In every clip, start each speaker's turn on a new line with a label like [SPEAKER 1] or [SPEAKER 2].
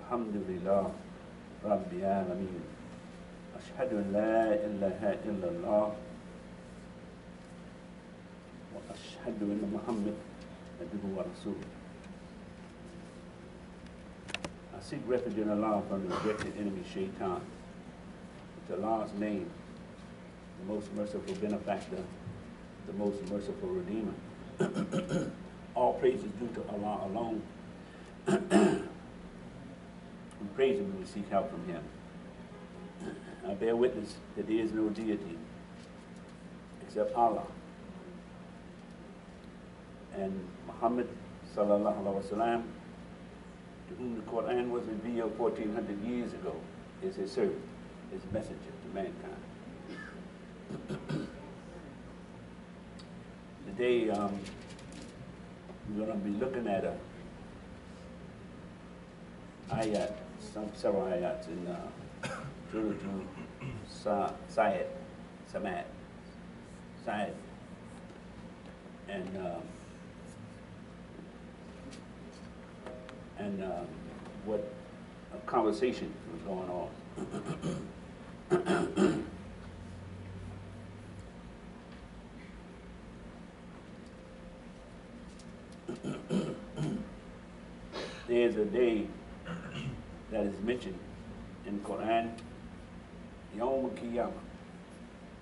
[SPEAKER 1] Alhamdulillah Rabbil Alameen. Ashhadu an la ilaha illallah wa ashhadu anna Muhammad abduhu wa rasuluh. I seek refuge in Allah from the rejected enemy Shaitan. It's Allah's name, the most merciful benefactor, the most merciful redeemer. All praise is due to Allah alone. We praise Him and we seek help from Him. I bear witness that there is no deity except Allah. And Muhammad sallallahu alaihi wasallam, to whom the Quran was revealed 1400 years ago, is His servant, His messenger to mankind. Today, we're going to be looking at a ayat, several ayats in Surah Syed, Samad, Syed, and what a conversation was going on. There's a day that is mentioned in the Quran. Yawm al-Qiyamah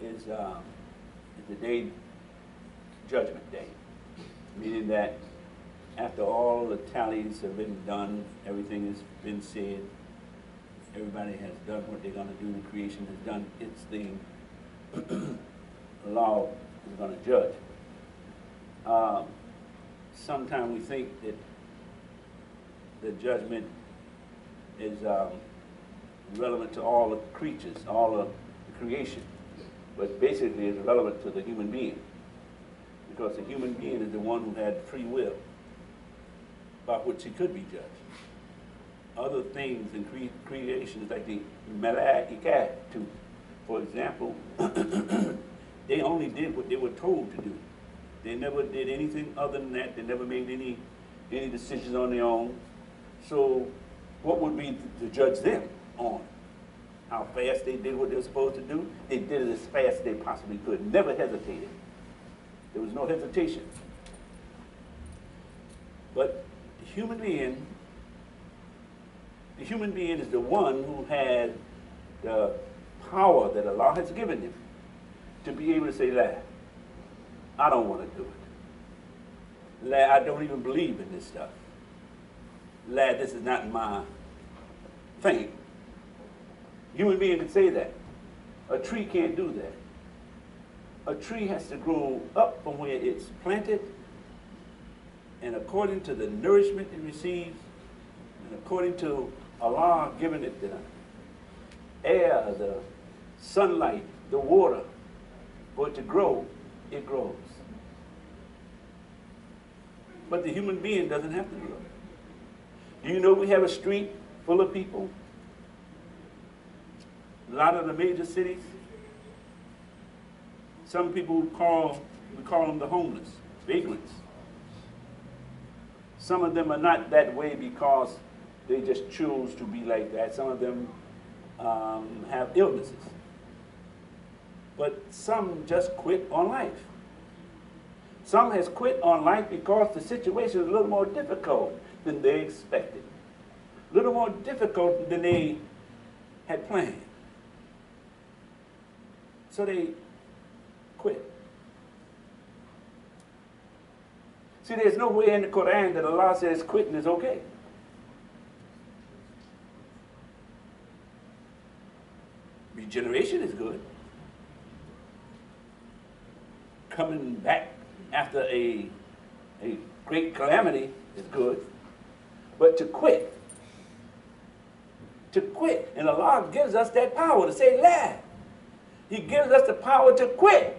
[SPEAKER 1] is the day, Judgment Day, meaning that after all the tallies have been done, everything has been said, everybody has done what they're going to do, the creation has done its thing, Allah is going to judge. Sometimes we think that the judgment is relevant to all the creatures, all of the creation, but basically it's relevant to the human being, because the human being is the one who had free will by which he could be judged. Other things in creation, like the malaika, for example, they only did what they were told to do. They never did anything other than that. They never made any decisions on their own. So what would be to judge them on? How fast they did what they were supposed to do? They did it as fast as they possibly could. Never hesitated. There was no hesitation. But the human being is the one who had the power that Allah has given him to be able to say, la, I don't want to do it. La, I don't even believe in this stuff. La, this is not my thing. Human being can say that. A tree can't do that. A tree has to grow up from where it's planted, and according to the nourishment it receives, and according to Allah giving it the air, the sunlight, the water, for it to grow, it grows. But the human being doesn't have to grow. Do you know we have a street full of people? A lot of the major cities. Some people we call them the homeless, vagrants. Some of them are not that way because they just choose to be like that. Some of them have illnesses. But some just quit on life. Some has quit on life because the situation is a little more difficult than they expected. A little more difficult than they had planned. So they quit. See, there's nowhere in the Quran that Allah says quitting is okay. Regeneration is good. Coming back after a great calamity is good. But to quit, and Allah gives us that power to say, la. He gives us the power to quit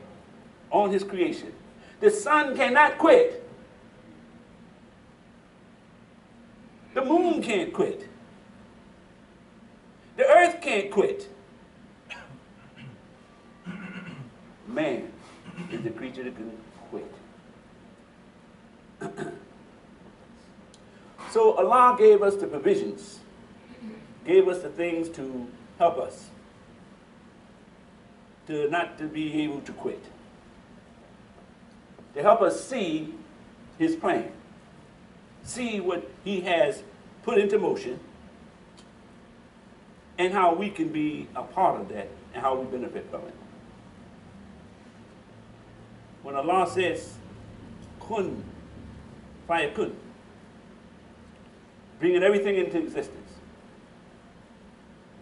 [SPEAKER 1] on His creation. The sun cannot quit. The moon can't quit. The earth can't quit. Man is the creature that can quit. So Allah gave us the provisions gave us the things to help us, to not to be able to quit, to help us see his plan, see what he has put into motion, and how we can be a part of that and how we benefit from it. When Allah says, kun, fayakun, bringing everything into existence,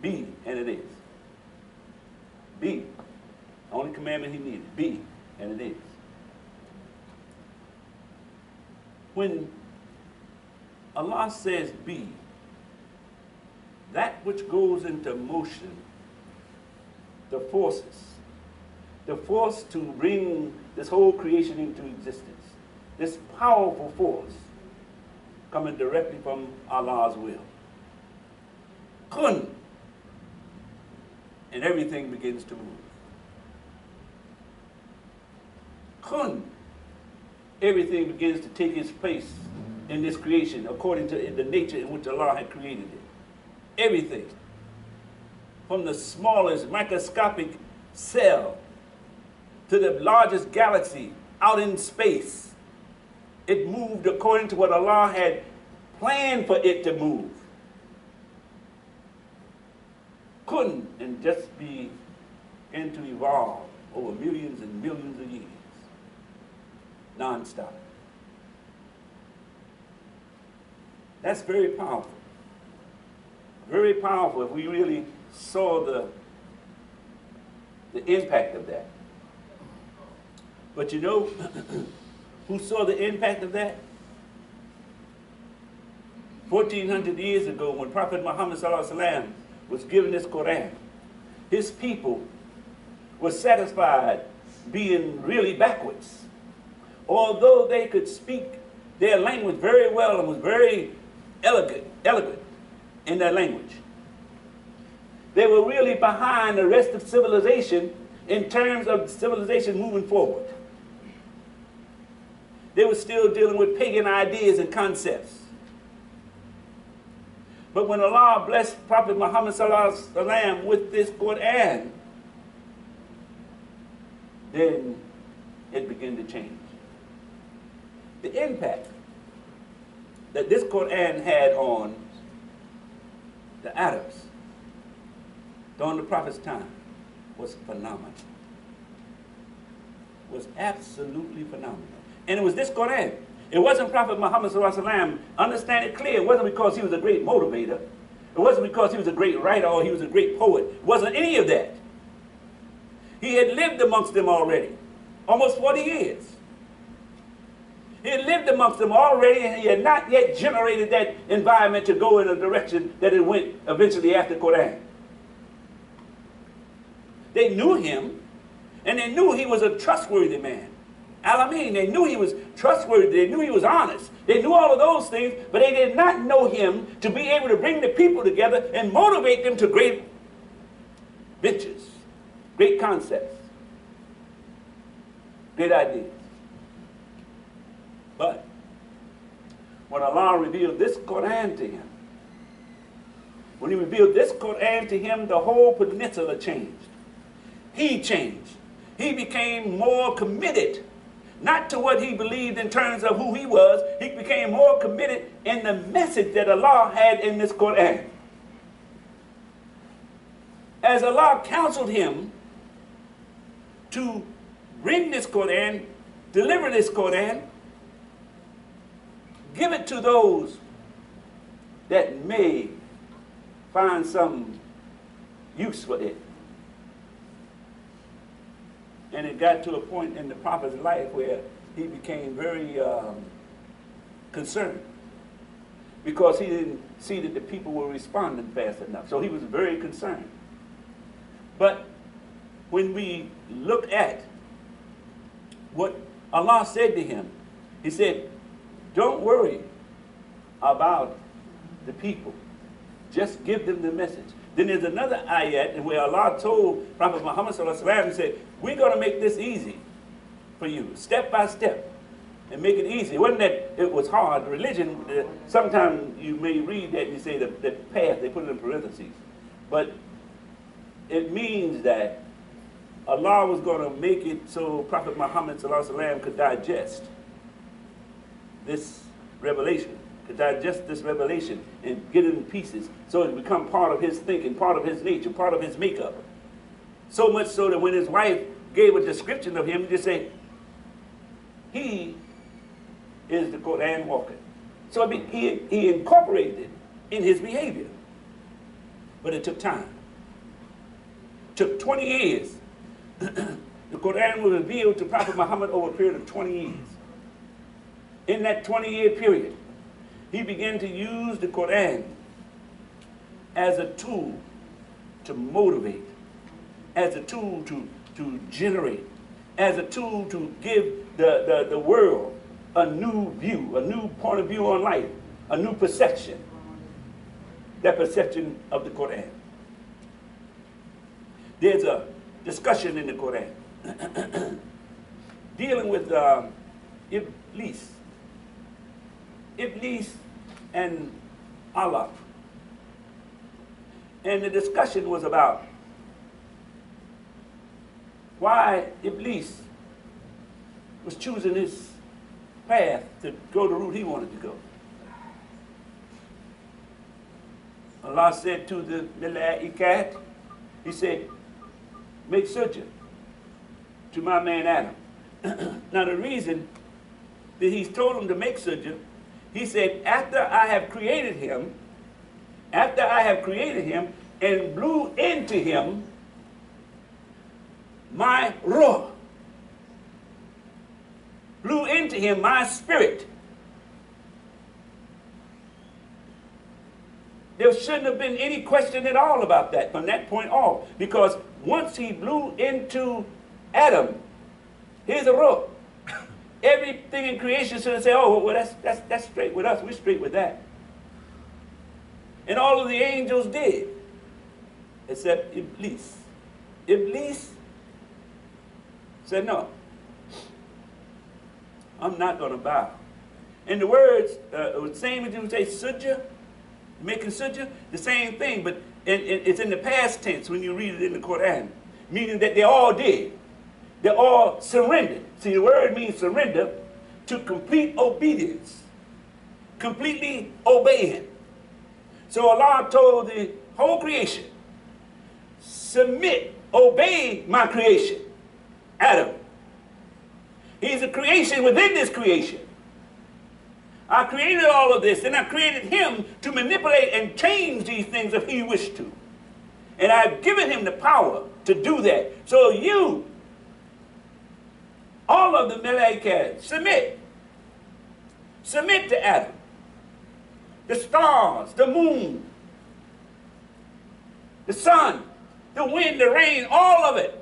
[SPEAKER 1] be, and it is. Be. Only commandment he needed. Be, and it is. When Allah says be, that which goes into motion, the forces, the force to bring this whole creation into existence, this powerful force coming directly from Allah's will. Kun, and everything begins to move. Kun, everything begins to take its place in this creation according to the nature in which Allah had created it. Everything, from the smallest microscopic cell to the largest galaxy out in space, it moved according to what Allah had planned for it to move. Couldn't and just begin to evolve over millions and millions of years, non-stop. That's very powerful. Very powerful if we really saw the impact of that. But you know who saw the impact of that? 1400 years ago, when Prophet Muhammad ﷺ was given this Quran, his people were satisfied being really backwards. Although they could speak their language very well and was very elegant in their language, they were really behind the rest of civilization in terms of civilization moving forward. They were still dealing with pagan ideas and concepts. But when Allah blessed Prophet Muhammad ﷺ with this Quran, then it began to change. The impact that this Quran had on the Arabs during the Prophet's time was phenomenal. Was absolutely phenomenal. And it was this Quran. It wasn't Prophet Muhammad ﷺ, understand it clear, it wasn't because he was a great motivator. It wasn't because he was a great writer or he was a great poet. It wasn't any of that. He had lived amongst them already, almost 40 years. He had lived amongst them already, and he had not yet generated that environment to go in a direction that it went eventually after Quran. They knew him, and they knew he was a trustworthy man. Alameen, they knew he was trustworthy, they knew he was honest. They knew all of those things, but they did not know him to be able to bring the people together and motivate them to great ventures, great concepts, great ideas. But when Allah revealed this Quran to him, when he revealed this Quran to him, the whole peninsula changed. He changed. He became more committed, not to what he believed in terms of who he was. He became more committed in the message that Allah had in this Quran. As Allah counseled him to bring this Quran, deliver this Quran, give it to those that may find some use for it. And it got to a point in the Prophet's life where he became very concerned because he didn't see that the people were responding fast enough. So he was very concerned. But when we look at what Allah said to him, he said, don't worry about the people. Just give them the message. Then there's another ayat where Allah told Prophet Muhammad ﷺ, he said, we're going to make this easy for you, step by step. and make it easy. It wasn't that it was hard. Religion, sometimes you may read that and you say the path, they put it in parentheses. But it means that Allah was going to make it so Prophet Muhammad ﷺ could digest this revelation, could digest this revelation and get it in pieces so it become part of his thinking, part of his nature, part of his makeup. So much so that when his wife gave a description of him, he just say, he is the Quran walker. So I mean, he incorporated it in his behavior. But it took time. It took 20 years. The Quran was revealed to Prophet Muhammad over a period of 20 years. In that 20-year period, he began to use the Quran as a tool to motivate, as a tool to generate, as a tool to give the world a new view, a new point of view on life, a new perception. That perception of the Quran. There's a discussion in the Quran dealing with Iblis. Iblis and Allah. And the discussion was about why Iblis was choosing his path to go the route he wanted to go. Allah said to the Mala'ikat, he said, make sujood to my man Adam. Now the reason that he's told him to make sujood, he said, after I have created him and blew into him my ruh, blew into him my spirit, there shouldn't have been any question at all about that from that point off. Because once he blew into Adam, here's a ruh. Everything in creation should have said, oh, well, that's straight with us. We're straight with that. And all of the angels did, except Iblis. Iblis said, no, I'm not going to bow. And the words, the same as you would say, sujja, making sujood, the same thing, but it's in the past tense when you read it in the Quran, meaning that they all did. They all surrendered. See, the word means surrender to complete obedience, completely obeying. So Allah told the whole creation, submit, obey my creation, Adam. He's a creation within this creation. I created all of this, and I created him to manipulate and change these things if he wished to. And I've given him the power to do that. So you, all of the Mala'ikat, submit. Submit to Adam. The stars, the moon, the sun, the wind, the rain, all of it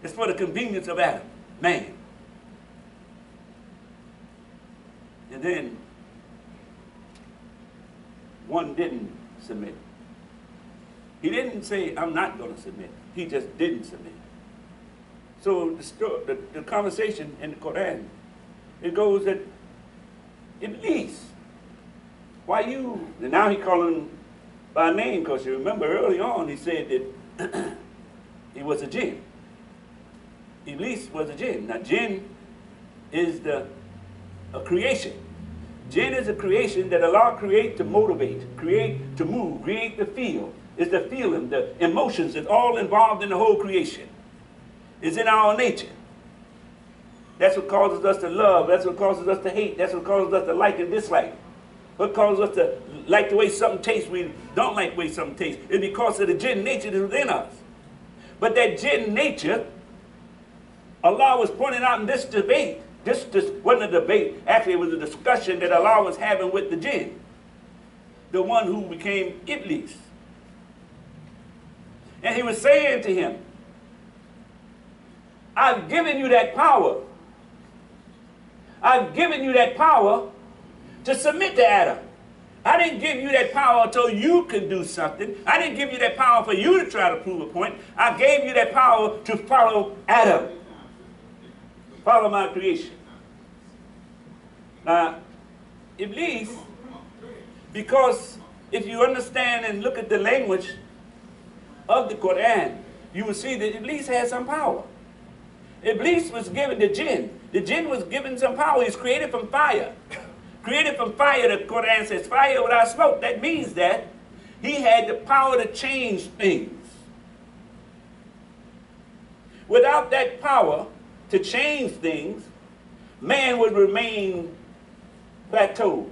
[SPEAKER 1] is for the convenience of Adam, man. And then one didn't submit. He didn't say, I'm not going to submit. He just didn't submit. So the conversation in the Quran, it goes that Iblis, why you, and now he calling him by name, because you remember early on he said that he was a jinn. Iblis was a jinn. Now jinn is a creation. Jinn is a creation that Allah create to motivate, create to move, create to feel. It's the feeling, the emotions, it's all involved in the whole creation. It's in our nature. That's what causes us to love. That's what causes us to hate. That's what causes us to like and dislike. What causes us to like the way something tastes, we don't like the way something tastes. It's because of the jinn nature that's within us. But that jinn nature, Allah was pointing out in this debate. This wasn't a debate. Actually, it was a discussion that Allah was having with the jinn. The one who became Iblis. And he was saying to him, I've given you that power. I've given you that power to submit to Adam. I didn't give you that power so you can do something. I didn't give you that power for you to try to prove a point. I gave you that power to follow Adam. Follow my creation. Now, Iblis, because if you understand and look at the language of the Quran, you will see that Iblis has some power. Iblis was given the jinn. The jinn was given some power. He's created from fire. Created from fire, the Quran says, fire without smoke. That means that he had the power to change things. Without that power to change things, man would remain plateaued.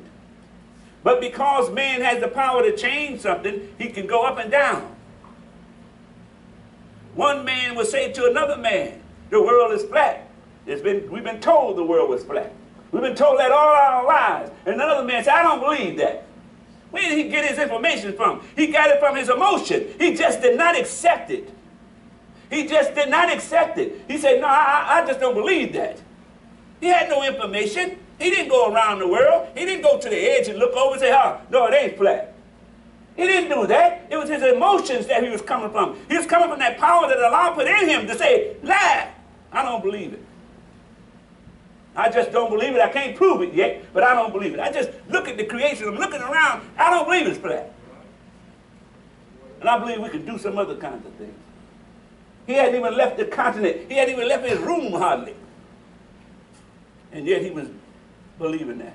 [SPEAKER 1] But because man has the power to change something, he can go up and down. One man will say to another man, the world is flat. We've been told the world was flat. We've been told that all our lives. And another man said, I don't believe that. Where did he get his information from? He got it from his emotion. He just did not accept it. He just did not accept it. He said, no, I just don't believe that. He had no information. He didn't go around the world. He didn't go to the edge and look over and say, oh, no, it ain't flat. He didn't do that. It was his emotions that he was coming from. He was coming from that power that Allah put in him to say, lie. I don't believe it. I just don't believe it. I can't prove it yet, but I don't believe it. I just look at the creation. I'm looking around. I don't believe it's flat. And I believe we can do some other kinds of things. He hadn't even left the continent. He hadn't even left his room hardly. And yet he was believing that.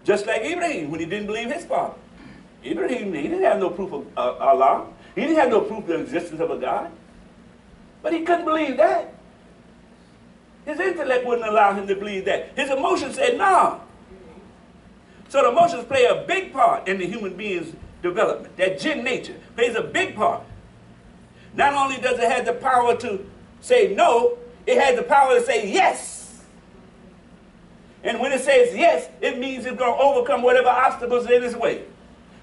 [SPEAKER 1] Just like Ibrahim, when he didn't believe his father. Ibrahim, he didn't have no proof of Allah. He didn't have no proof of the existence of a God. But he couldn't believe that. His intellect wouldn't allow him to believe that. His emotions said, no. So the emotions play a big part in the human being's development. That jinn nature plays a big part. Not only does it have the power to say no, it has the power to say yes. And when it says yes, it means it's going to overcome whatever obstacles are in its way.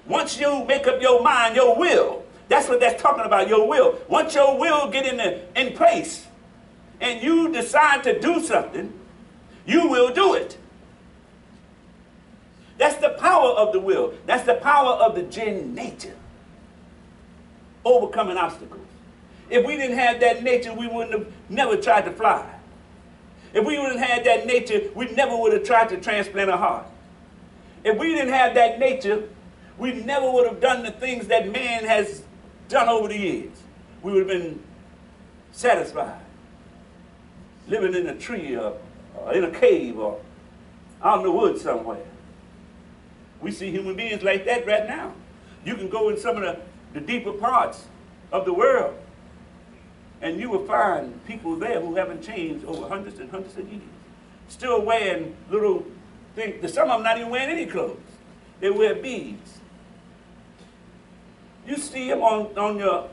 [SPEAKER 1] Once you make up your mind, your will, that's what that's talking about, your will. Once your will get in place, and you decide to do something, you will do it. That's the power of the will. That's the power of the jinn nature. Overcoming obstacles. If we didn't have that nature, we wouldn't have never tried to fly. If we wouldn't have that nature, we never would have tried to transplant a heart. If we didn't have that nature, we never would have done the things that man has done over the years. We would have been satisfied. Living in a tree or in a cave or out in the woods somewhere. We see human beings like that right now. You can go in some of the deeper parts of the world and you will find people there who haven't changed over hundreds and hundreds of years. Still wearing little things. Some of them not even wearing any clothes. They wear beads. You see them on your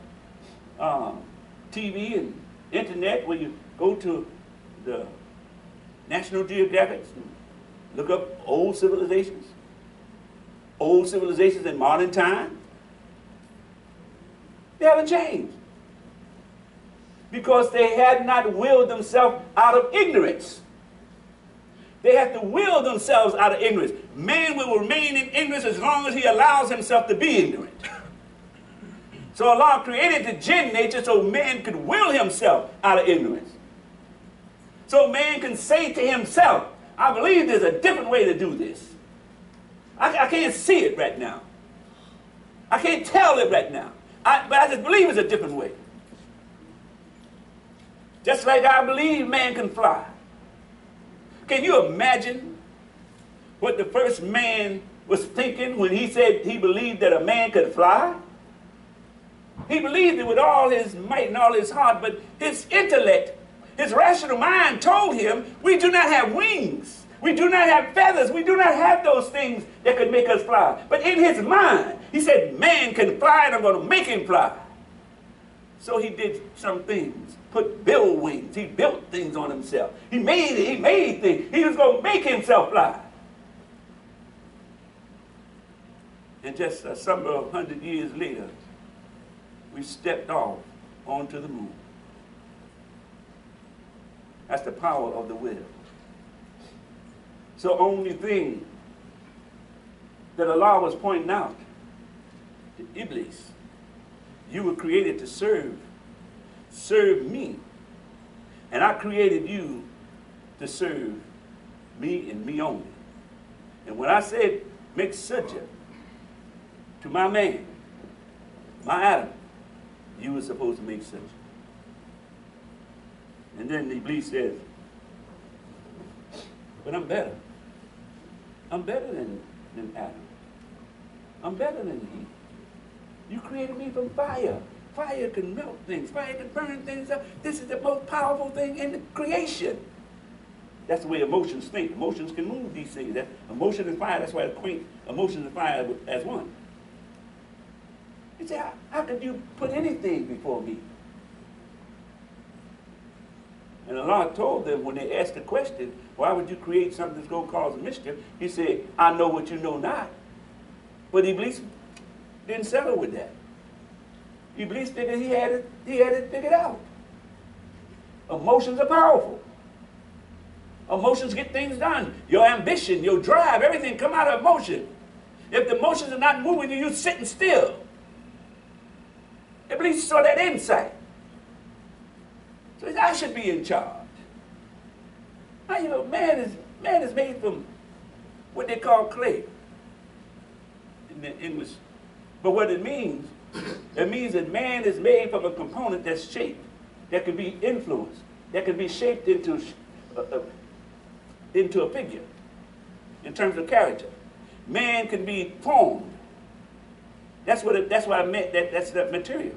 [SPEAKER 1] TV and internet where you go to the National Geographic and look up old civilizations in modern time. They haven't changed because they had not willed themselves out of ignorance. They have to will themselves out of ignorance. Man will remain in ignorance as long as he allows himself to be ignorant. So Allah created the jinn nature so man could will himself out of ignorance. So man can say to himself, I believe there's a different way to do this. I can't see it right now. I can't tell it right now. But I just believe it's a different way. Just like I believe man can fly. Can you imagine what the first man was thinking when he said he believed that a man could fly? He believed it with all his might and all his heart, but his intellect, his rational mind told him, we do not have wings. We do not have feathers. We do not have those things that could make us fly. But in his mind, he said, man can fly and I'm going to make him fly. So he did some things, build wings. He built things on himself. He made things. He was going to make himself fly. And just a number of 100 years later, we stepped off onto the moon. That's the power of the will. So only thing that Allah was pointing out to Iblis, you were created to serve me. And I created you to serve Me and me only. And when I said make sujud to my man, my Adam, you were supposed to make sujud. And then Iblis says, but I'm better. I'm better than Adam. I'm better than he. You created me from fire. Fire can melt things. Fire can burn things up. This is the most powerful thing in the creation. That's the way emotions think. Emotions can move these things. That emotion and fire, that's why I acquaint emotions and fire as one. You say, how could you put anything before me? And Allah told them when they asked the question, why would you create something that's going to cause a mischief? He said, I know what you know not. But Iblis didn't settle with that. Iblis figured he had it figured out. Emotions are powerful. Emotions get things done. Your ambition, your drive, everything come out of emotion. If the emotions are not moving you, you're sitting still. Iblis saw that insight. So he said, I should be in charge. Now, you know, man is made from what they call clay in the English. But what it means that man is made from a component that's shaped, that can be influenced, that can be shaped into a figure in terms of character. Man can be formed. That's why I meant that's the material.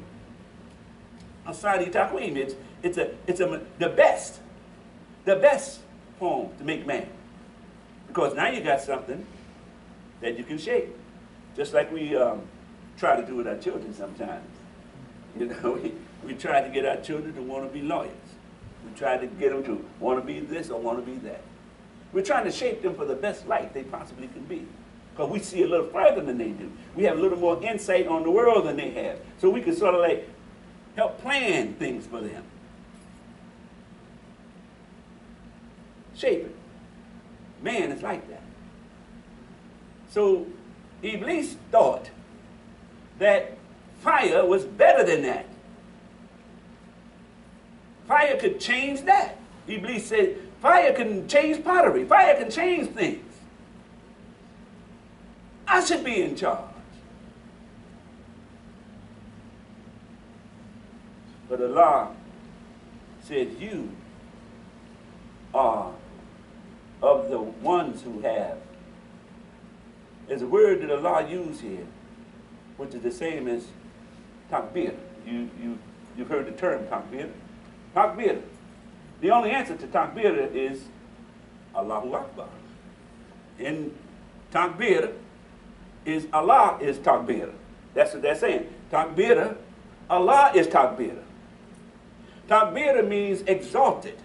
[SPEAKER 1] Asadi Taqweem, it's the best form to make man. Because now you got something that you can shape. Just like we try to do with our children sometimes. You know, we try to get our children to want to be lawyers. We try to get them to want to be this or want to be that. We're trying to shape them for the best life they possibly can be. Because we see a little further than they do. We have a little more insight on the world than they have. So we can sort of like help plan things for them. Shape it. Man is like that. So Iblis thought that fire was better than that. Fire could change that. Iblis said, fire can change pottery. Fire can change things. I should be in charge. But Allah said, you are of the ones who have. There's a word that Allah used here, which is the same as takbir. You've heard the term takbir. Takbir. The only answer to takbir is Allahu Akbar. In takbir is Allah is takbir. That's what they're saying. Takbir, Allah is takbir. Takbir means exalted.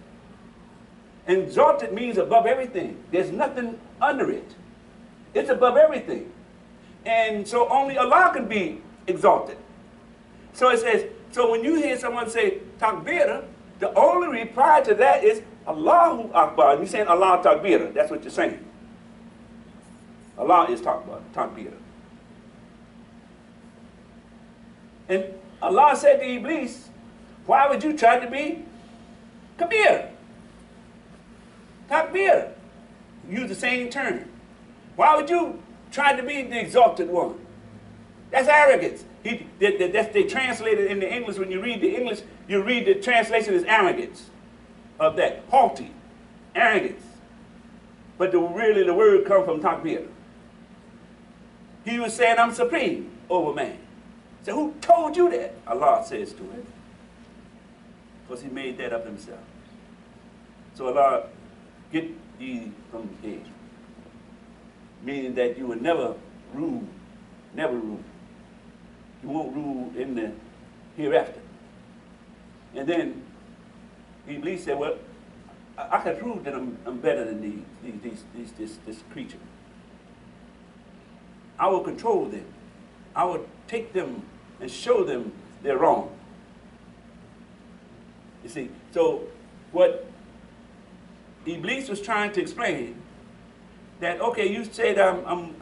[SPEAKER 1] Exalted means above everything. There's nothing under it. It's above everything. And so only Allah can be exalted. So it says, so when you hear someone say takbir, the only reply to that is Allahu Akbar. You're saying Allah takbir. That's what you're saying. Allah is takbir. And Allah said to Iblis, why would you try to be kabir? Takbir. Use the same term. Why would you try to be the exalted one? That's arrogance. They translate it in the English. When you read the English, you read the translation as arrogance of that. Haughty. Arrogance. But really the word comes from takbir. He was saying, I'm supreme over man. So who told you that? Allah says to him. Because he made that up himself. So Allah, get thee from here. Meaning that you will never rule. Never rule. You won't rule in the hereafter. And then Iblis said, well, I can prove that I'm better than this creature. I will control them. I will take them and show them they're wrong. You see, so what Iblis was trying to explain, that okay, you said I'm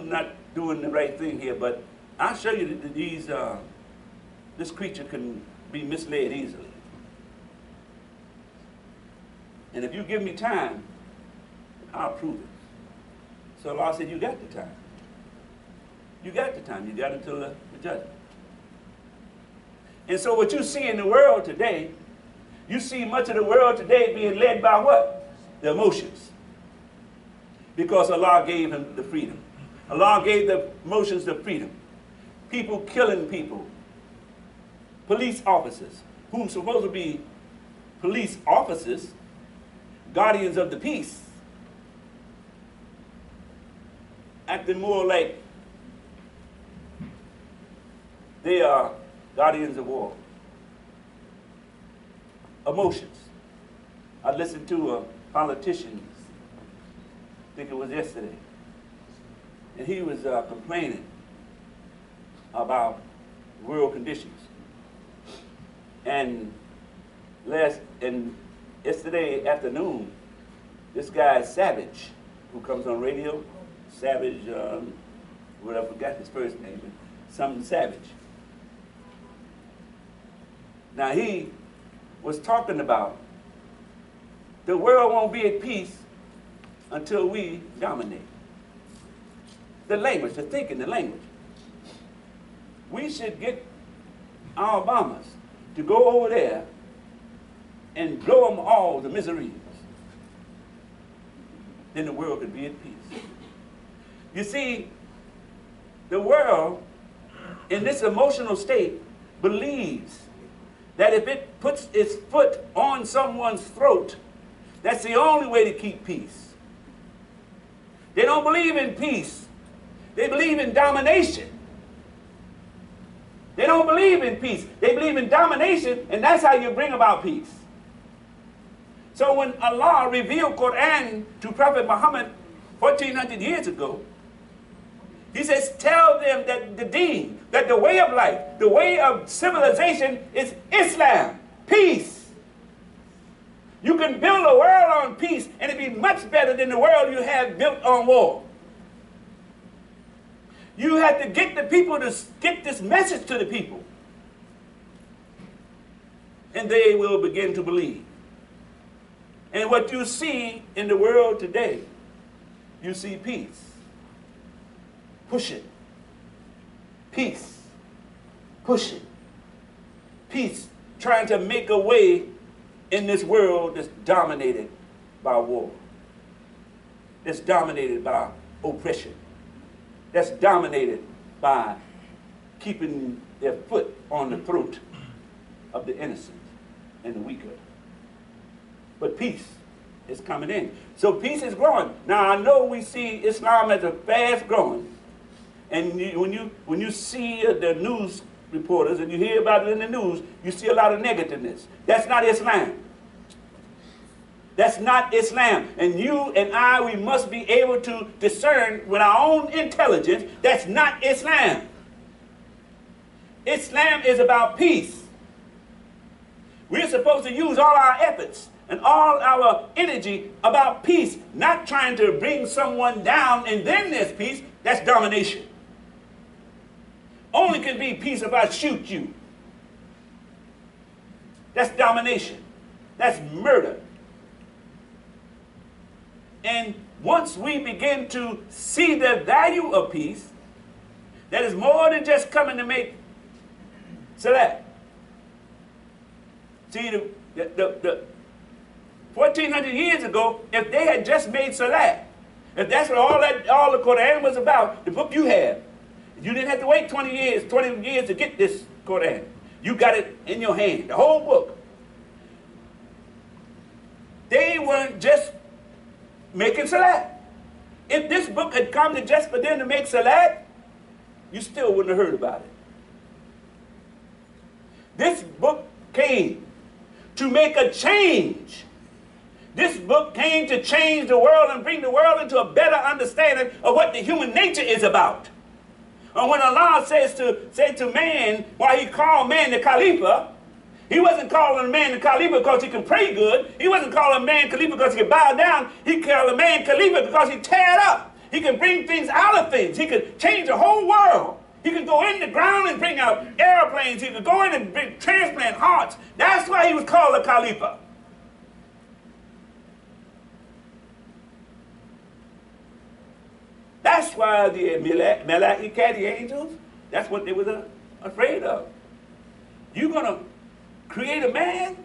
[SPEAKER 1] not doing the right thing here, but I'll show you that this creature can be misled easily. And if you give me time, I'll prove it. So Allah said, you got the time. You got the time. You got until the judgment. And so what you see in the world today, you see much of the world today being led by what? The emotions. Because Allah gave him the freedom. Allah gave the emotions the freedom. People killing people. Police officers, who are supposed to be police officers, guardians of the peace, acting more like they are guardians of war. Emotions. I listened to a politician, I think it was yesterday, and he was complaining about world conditions. And yesterday afternoon, this guy Savage, who comes on radio, Savage, I forgot his first name, but something Savage. Now he was talking about the world won't be at peace until we dominate. The language, the thinking, the language. We should get our bombers to go over there and blow them all to miseries. Then the world could be at peace. You see, the world in this emotional state believes that if it puts its foot on someone's throat, that's the only way to keep peace. They don't believe in peace. They believe in domination. They don't believe in peace. They believe in domination, and that's how you bring about peace. So when Allah revealed Quran to Prophet Muhammad 1400 years ago, he says, tell them that the deen, that the way of life, the way of civilization is Islam, peace. You can build a world on peace, and it'd be much better than the world you have built on war. You have to get the people to get this message to the people. And they will begin to believe. And what you see in the world today, you see peace. Push it. Peace. Push it. Peace. Trying to make a way in this world that's dominated by war. That's dominated by oppression. That's dominated by keeping their foot on the throat of the innocent and the weaker. But peace is coming in. So peace is growing. Now I know we see Islam as a fast growing. And when you see the news reporters and you hear about it in the news, you see a lot of negativeness. That's not Islam. That's not Islam. And you and I, we must be able to discern with our own intelligence, that's not Islam. Islam is about peace. We're supposed to use all our efforts and all our energy about peace, not trying to bring someone down and then there's peace. That's domination. Only can be peace if I shoot you. That's domination. That's murder. And once we begin to see the value of peace, that is more than just coming to make salat. See, the 1400 years ago, if they had just made salat, if that's what all the Quran was about, the book you have, you didn't have to wait 20 years to get this Quran. You got it in your hand, the whole book. They weren't just making salat. If this book had come to just for them to make salat, you still wouldn't have heard about it. This book came to make a change. This book came to change the world and bring the world into a better understanding of what the human nature is about. And when Allah said to man, why he called man the Khalifa, he wasn't calling a man the Khalifa because he can pray good. He wasn't calling a man Khalifa because he can bow down. He called a man Khalifa because he tear it up. He can bring things out of things. He could change the whole world. He could go in the ground and bring out airplanes. He could go in and transplant hearts. That's why he was called a Khalifa. That's why the Malaika, the angels, that's what they were afraid of. You're going to create a man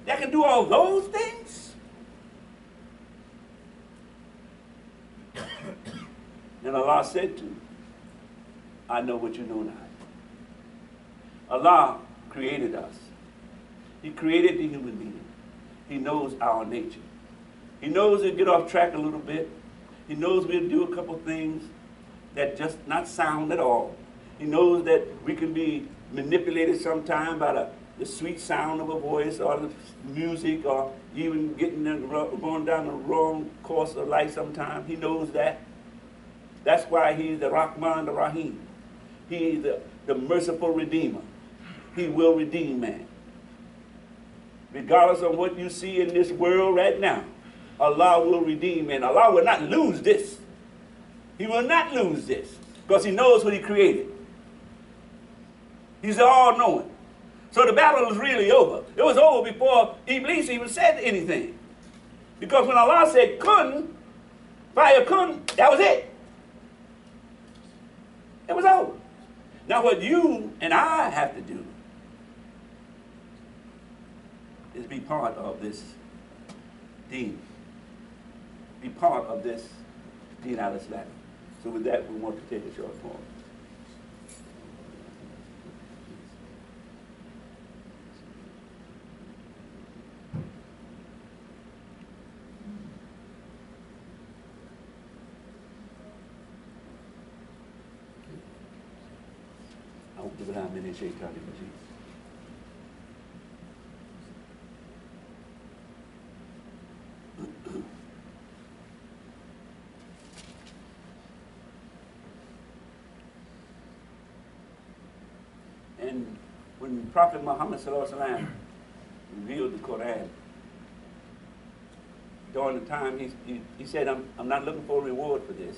[SPEAKER 1] that can do all those things? And Allah said to him, I know what you know not. Allah created us. He created the human being. He knows our nature. He knows we'll get off track a little bit. He knows we'll do a couple things that just not sound at all. He knows that we can be manipulated sometime by the sweet sound of a voice or the music or even going down the wrong course of life sometime. He knows that. That's why he's the Rahman, the Rahim. He is the merciful Redeemer. He will redeem man. Regardless of what you see in this world right now, Allah will redeem man. Allah will not lose this. He will not lose this because he knows what he created. He's all-knowing. So the battle was really over. It was over before Iblis even said anything. Because when Allah said kun, fire kun, that was it. It was over. Now what you and I have to do is be part of this deen. Be part of this deen al-Islam. So with that, we want to take a short pause. And when Prophet Muhammad revealed the Quran, during the time he said, I'm not looking for a reward for this,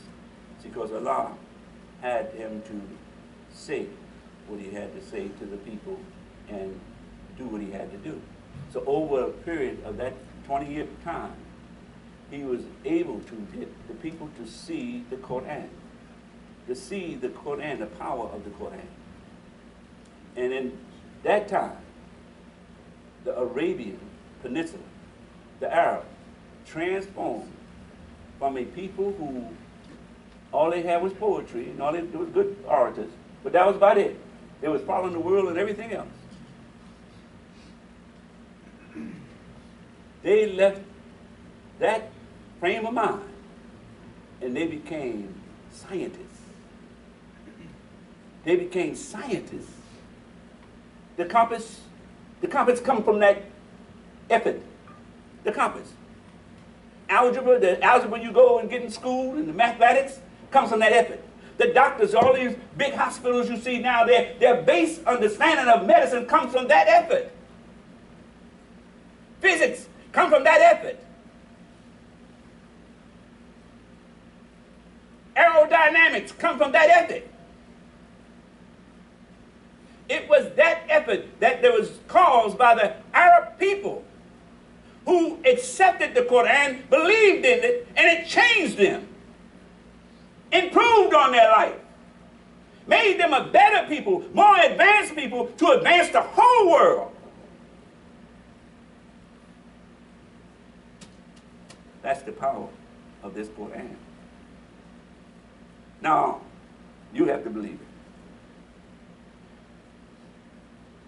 [SPEAKER 1] because Allah had him to say what he had to say to the people and do what he had to do. So over a period of that 20-year time, he was able to get the people to see the Quran, the power of the Quran. And in that time, the Arabian Peninsula, the Arab, transformed from a people who all they had was poetry and all they did was good orators, but that was about it. They was following the world and everything else. They left that frame of mind and they became scientists. They became scientists. The compass comes from that effort. The compass. The algebra you go and get in school and the mathematics comes from that effort. The doctors, all these big hospitals you see now, their base understanding of medicine comes from that effort. Physics comes from that effort. Aerodynamics come from that effort. It was that effort that was caused by the Arab people who accepted the Quran, believed in it, and it changed them, improved on their life, made them a better people, more advanced people to advance the whole world. That's the power of this Quran. Now, you have to believe it.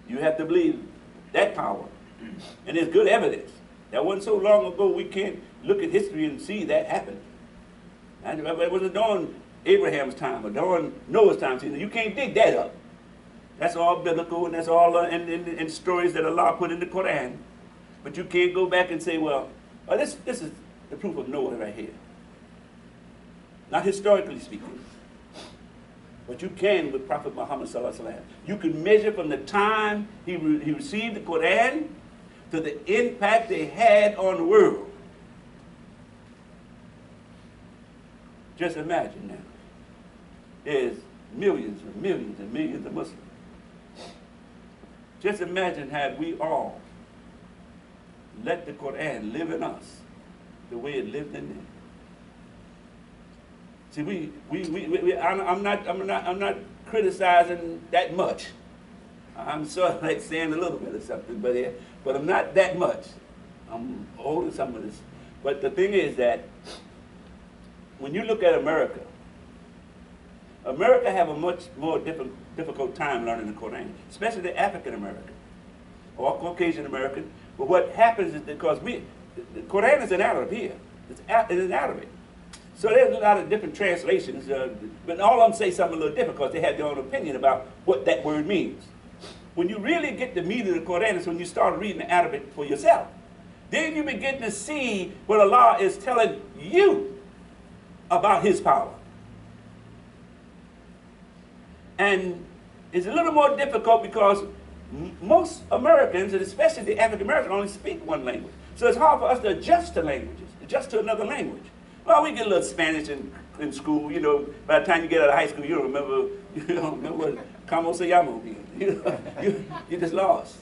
[SPEAKER 1] You have to believe that power. And there's good evidence. That wasn't so long ago we can't look at history and see that happen. And it wasn't during Abraham's time or during Noah's time. You can't dig that up. That's all biblical and that's all in stories that Allah put in the Quran. But you can't go back and say, well, this is the proof of Noah right here. Not historically speaking. But you can with Prophet Muhammad sallallahu alaihi wasallam. You can measure from the time he received the Quran to the impact they had on the world. Just imagine now. There's millions and millions and millions of Muslims. Just imagine had we all let the Quran live in us the way it lived in them. See, I'm not criticizing that much. I'm sort of like saying a little bit of something, but I'm not that much. I'm holding some of this. But the thing is that when you look at America, America have a much more difficult time learning the Quran, especially the African American or Caucasian American. But what happens is because the Quran is in Arabic here. It's in Arabic. So there's a lot of different translations, but all of them say something a little different because they have their own opinion about what that word means. When you really get the meaning of the Quran is when you start reading the Arabic for yourself. Then you begin to see what Allah is telling you about His power. And it's a little more difficult because most Americans, and especially the African Americans, only speak one language. So it's hard for us to adjust to languages, adjust to another language. Well, we get a little Spanish in school, you know. By the time you get out of high school, you don't remember what "como se llama" means. You just lost.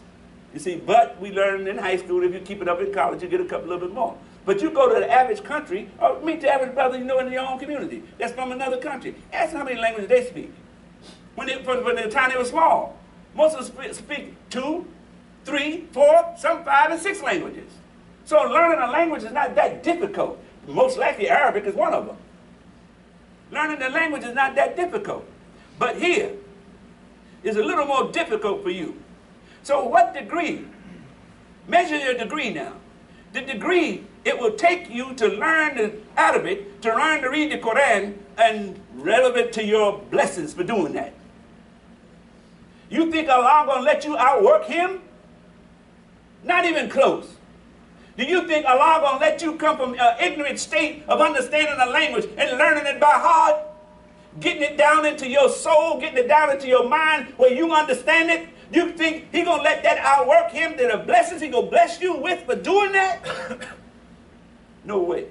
[SPEAKER 1] You see, but we learn in high school, if you keep it up in college, you get a little bit more. But you go to the average country, or meet the average brother you know in your own community, that's from another country. Ask them how many languages they speak. From the time they were small. Most of them speak 2, 3, 4, some 5 and 6 languages. So learning a language is not that difficult. Most likely Arabic is one of them. Learning the language is not that difficult. But here is a little more difficult for you. So what degree? Measure your degree now. The degree it will take you to learn the Arabic, to learn to read the Quran, and relevant to your blessings for doing that. You think Allah going to let you outwork Him? Not even close. Do you think Allah going to let you come from an ignorant state of understanding the language and learning it by heart? Getting it down into your soul, getting it down into your mind where you understand it? You think He's going to let that outwork Him to the blessings He going to bless you with for doing that? No way.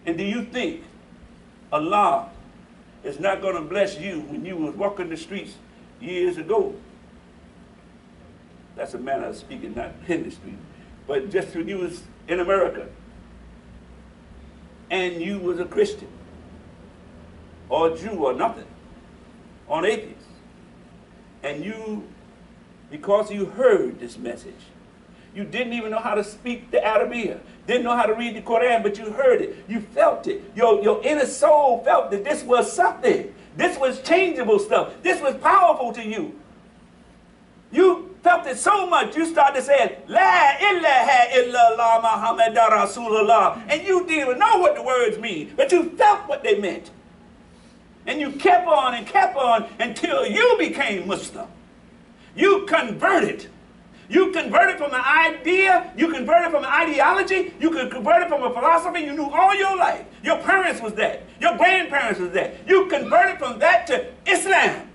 [SPEAKER 1] And do you think Allah is not going to bless you when you was walking the streets years ago? That's a manner of speaking, not in the street. But just when you was in America and you was a Christian or a Jew or nothing, or an atheist, and you, because you heard this message, you didn't even know how to speak the Arabic, didn't know how to read the Quran, but you heard it, you felt it. Your inner soul felt that this was something. This was changeable stuff. This was powerful to you. You felt it so much, you started saying, La ilaha illallah Muhammadur Rasulullah. And you didn't even know what the words mean, but you felt what they meant. And you kept on until you became Muslim. You converted. You converted from an idea, you converted from an ideology, you converted from a philosophy you knew all your life. Your parents was that. Your grandparents was that. You converted from that to Islam.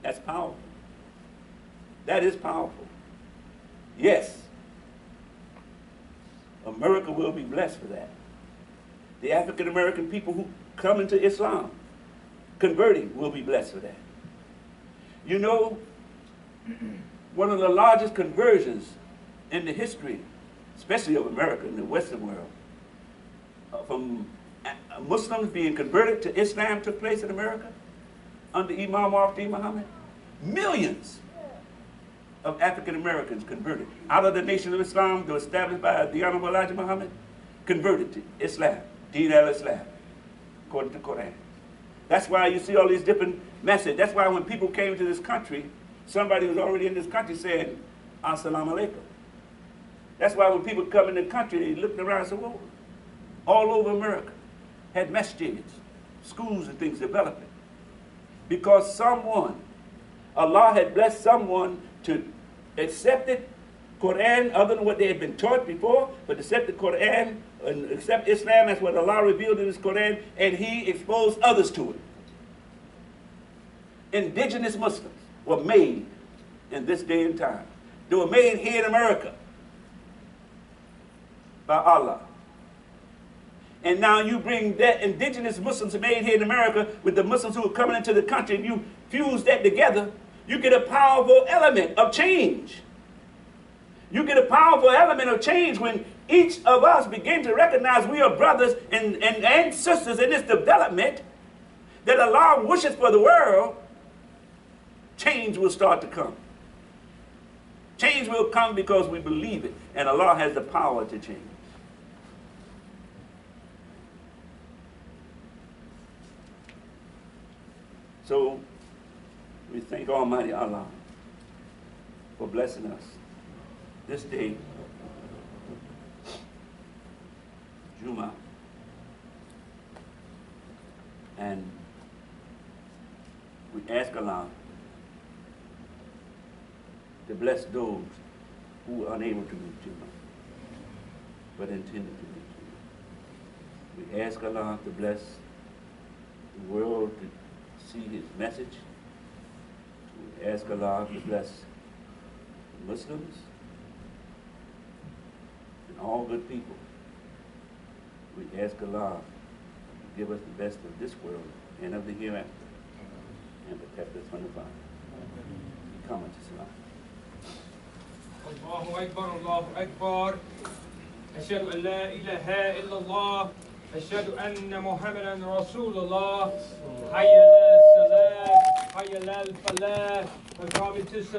[SPEAKER 1] That's powerful. That is powerful. Yes. America will be blessed for that. The African American people who come into Islam, converting, will be blessed for that. You know, one of the largest conversions in the history, especially of America in the Western world, from Muslims being converted to Islam took place in America under Imam Shahid Muhammad. Millions of African Americans converted out of the Nation of Islam that was established by the Honorable Elijah Muhammad, converted to Islam, Deen al-Islam, according to the Quran. That's why you see all these different messages. That's why when people came to this country, somebody was already in this country saying, Assalamu alaikum. That's why when people come in the country, they looked around and said, whoa, all over America had masjids, schools and things developing. Because someone, Allah had blessed someone to accept the Quran other than what they had been taught before, but accept the Quran and accept Islam as what Allah revealed in His Quran, and He exposed others to it. Indigenous Muslims were made in this day and time. They were made here in America by Allah. And now you bring that indigenous Muslims made here in America with the Muslims who are coming into the country, and you fuse that together, you get a powerful element of change. You get a powerful element of change when each of us begin to recognize we are brothers and sisters in this development that Allah wishes for the world. Change will start to come. Change will come because we believe it, and Allah has the power to change. So we thank Almighty Allah for blessing us this day, Jumuah, and we ask Allah to bless those who are unable to meet Jumuah, but intended to meet Jumuah. We ask Allah to bless the world to see His message. We ask Allah to bless the Muslims and all good people. We ask Allah to give us the best of this world and of the hereafter, and protect us from the fire. We come to Salam.
[SPEAKER 2] Allahu Akbar, Allahu Akbar. Ashhadu an la ilaha illallah. Ashhadu anna Muhammadan Rasulullah. Hayya ala salat, hayya ala falah.